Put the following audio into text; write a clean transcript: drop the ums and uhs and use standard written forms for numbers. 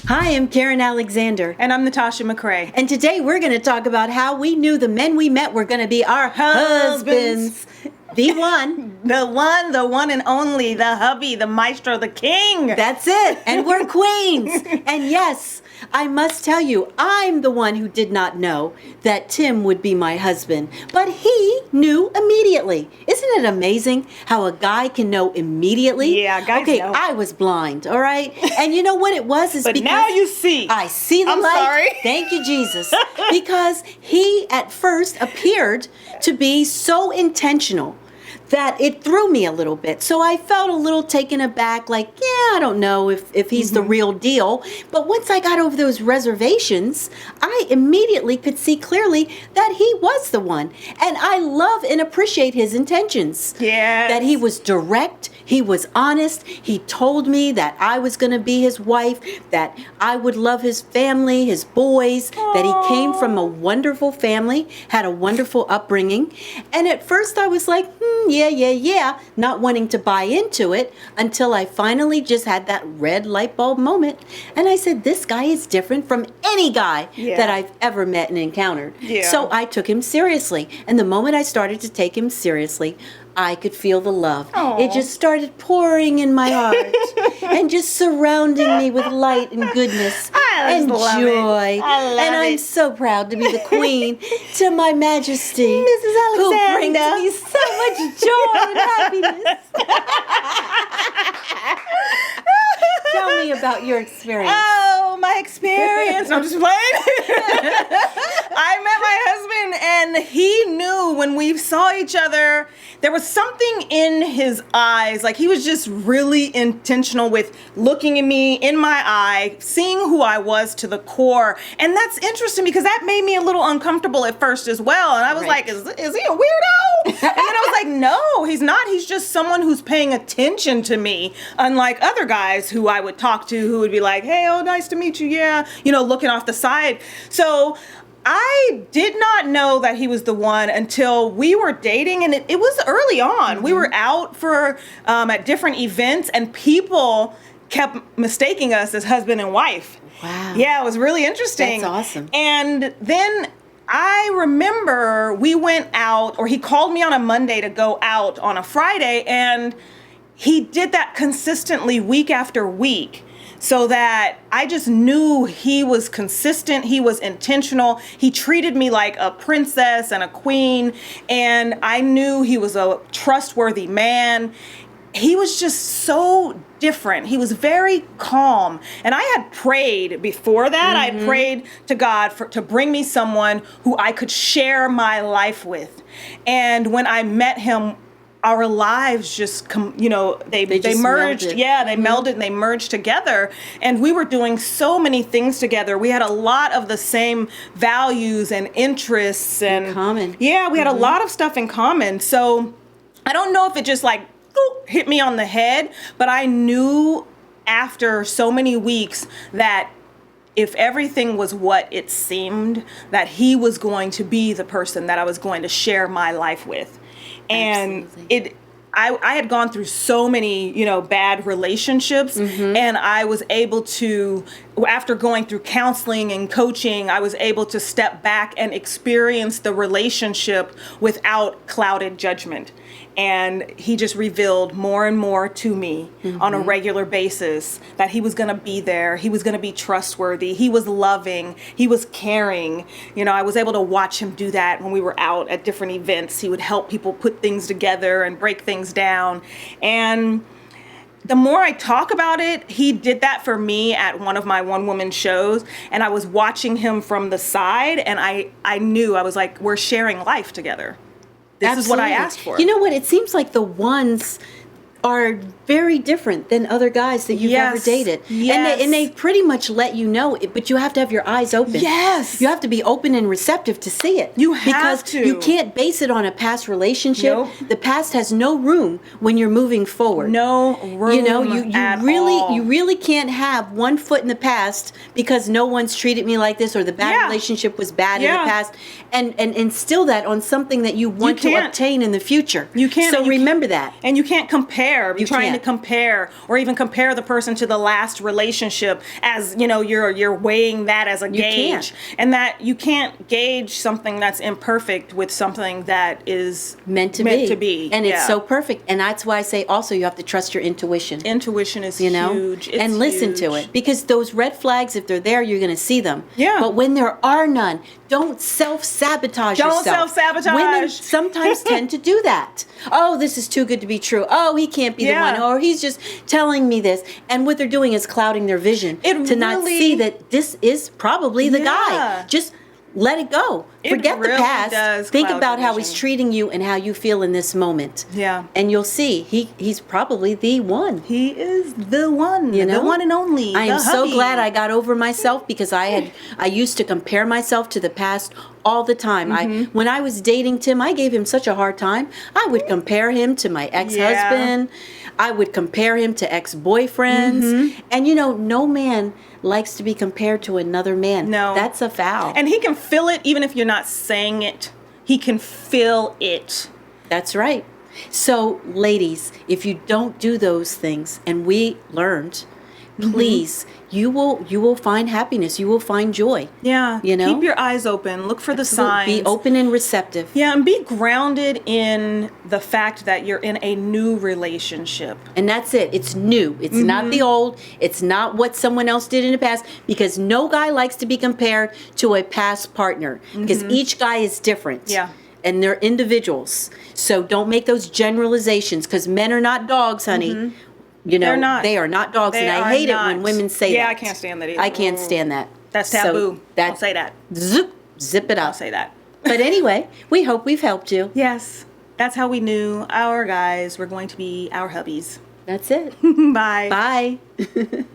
Hi, I'm Karen Alexander. And I'm Natasha McCrae. And today we're going to talk about how we knew the men we met were going to be our husbands. The one. The one and only, the hubby, the maestro, the king. That's it. And we're queens. And yes, I must tell you, I'm the one who did not know that Tim would be my husband. But he knew immediately. Isn't it amazing how a guy can know immediately? Yeah, guys know. I was blind, all right? And you know what it was? But now you see. I see the I'm light. sorry. Thank you, Jesus. Because he at first appeared to be so intentional that it threw me a little bit. So I felt a little taken aback, like, yeah, I don't know if he's the real deal. But once I got over those reservations, I immediately could see clearly that he was the one. And I love and appreciate his intentions. Yes. That he was direct, he was honest, he told me that I was going to be his wife, that I would love his family, his boys, that he came from a wonderful family, had a wonderful upbringing. And at first I was like, yeah, not wanting to buy into it until I finally just had that red light bulb moment. And I said, this guy is different from any guy that I've ever met and encountered. Yeah. So I took him seriously. And the moment I started to take him seriously, I could feel the love. Aww. It just started pouring in my heart and just surrounding me with light and goodness and love joy. it. I love and I'm it. so proud to be the queen to my majesty, Mrs. who brings Alexander. me so much joy and happiness. Tell me about your experience. Oh, my experience. I'm just playing. I met my husband and he knew when we saw each other, there was something in his eyes. Like he was just really intentional with looking at me in my eye, seeing who I was to the core. And that's interesting because that made me a little uncomfortable at first as well. And I was like, is he a weirdo? And then I was like, no, he's not. He's just someone who's paying attention to me. Unlike other guys who I would talk to who would be like, hey, oh, nice to meet you. Yeah. Looking off the side. So I did not know that he was the one until we were dating, and it was early on. We were out for at different events, and people kept mistaking us as husband and wife. Wow. Yeah, it was really interesting. That's awesome. And then I remember we went out, or he called me on a Monday to go out on a Friday, and he did that consistently week after week. So that I just knew he was consistent, he was intentional, he treated me like a princess and a queen, and I knew he was a trustworthy man. He was just so different. He was very calm. And I had prayed before that. I had prayed to God to bring me someone who I could share my life with. And when I met him, our lives just, they just merged. melded. Yeah, they melded and they merged together. And we were doing so many things together. We had a lot of the same values and interests. And in common. Yeah, we had a lot of stuff in common. So I don't know if it just like hit me on the head, but I knew after so many weeks that if everything was what it seemed, that he was going to be the person that I was going to share my life with. And Absolutely. I had gone through so many, bad relationships, and I was able to, after going through counseling and coaching, I was able to step back and experience the relationship without clouded judgment. And he just revealed more and more to me on a regular basis that he was going to be there. He was going to be trustworthy. He was loving. He was caring. I was able to watch him do that when we were out at different events. He would help people put things together and break things down. And the more I talk about it, he did that for me at one of my one-woman shows. And I was watching him from the side, and I knew, I was like, we're sharing life together. This is what I asked for. You know what? It seems like the ones are very different than other guys that you've ever dated. Yes. And they pretty much let you know it, but you have to have your eyes open. Yes. You have to be open and receptive to see it. You have because to. You can't base it on a past relationship. Nope. The past has no room when you're moving forward. No room at all. You really can't have one foot in the past because no one's treated me like this or the bad relationship was bad in the past and instill that on something that you want to obtain in the future. You can't. So remember that. And you can't compare. compare, trying to can't. compare, or even compare the person to the last relationship as, you're weighing that as a gauge. can't. And that you can't gauge something that's imperfect with something that is meant to be. And it's so perfect. And that's why I say also you have to trust your intuition. Intuition is huge. It's and listen huge. to it, because those red flags, if they're there, you're going to see them. Yeah. But when there are none, don't self-sabotage yourself. Don't self-sabotage. Women sometimes tend to do that. Oh, this is too good to be true. Oh, he can't be the one. Or he's just telling me this. And what they're doing is clouding their vision to not see that this is probably the guy. Just let it go. Forget the past. Think about how he's treating you and how you feel in this moment. Yeah. And you'll see he's probably the one. He is the one. You know? The one and only. I am so glad I got over myself, because I used to compare myself to the past all the time. When I was dating Tim, I gave him such a hard time. I would compare him to my ex-husband. I would compare him to ex-boyfriends. And no man likes to be compared to another man. No. That's a foul. And he can feel it even if you're not saying it. He can feel it. That's right. So, ladies, if you don't do those things, and we learned, please, you will find happiness. You will find joy. Yeah. Keep your eyes open. Look for the signs. Be open and receptive. Yeah, and be grounded in the fact that you're in a new relationship. And that's it. It's new. It's not the old. It's not what someone else did in the past, because no guy likes to be compared to a past partner, because each guy is different. Yeah. And they're individuals. So don't make those generalizations, because men are not dogs, honey. They're not. They are not dogs, and I hate it when women say that. Yeah, I can't stand that either. I can't stand that. That's taboo. Don't say that. Zip it up. I'll say that. But anyway, we hope we've helped you. Yes. That's how we knew our guys were going to be our hubbies. That's it. Bye. Bye.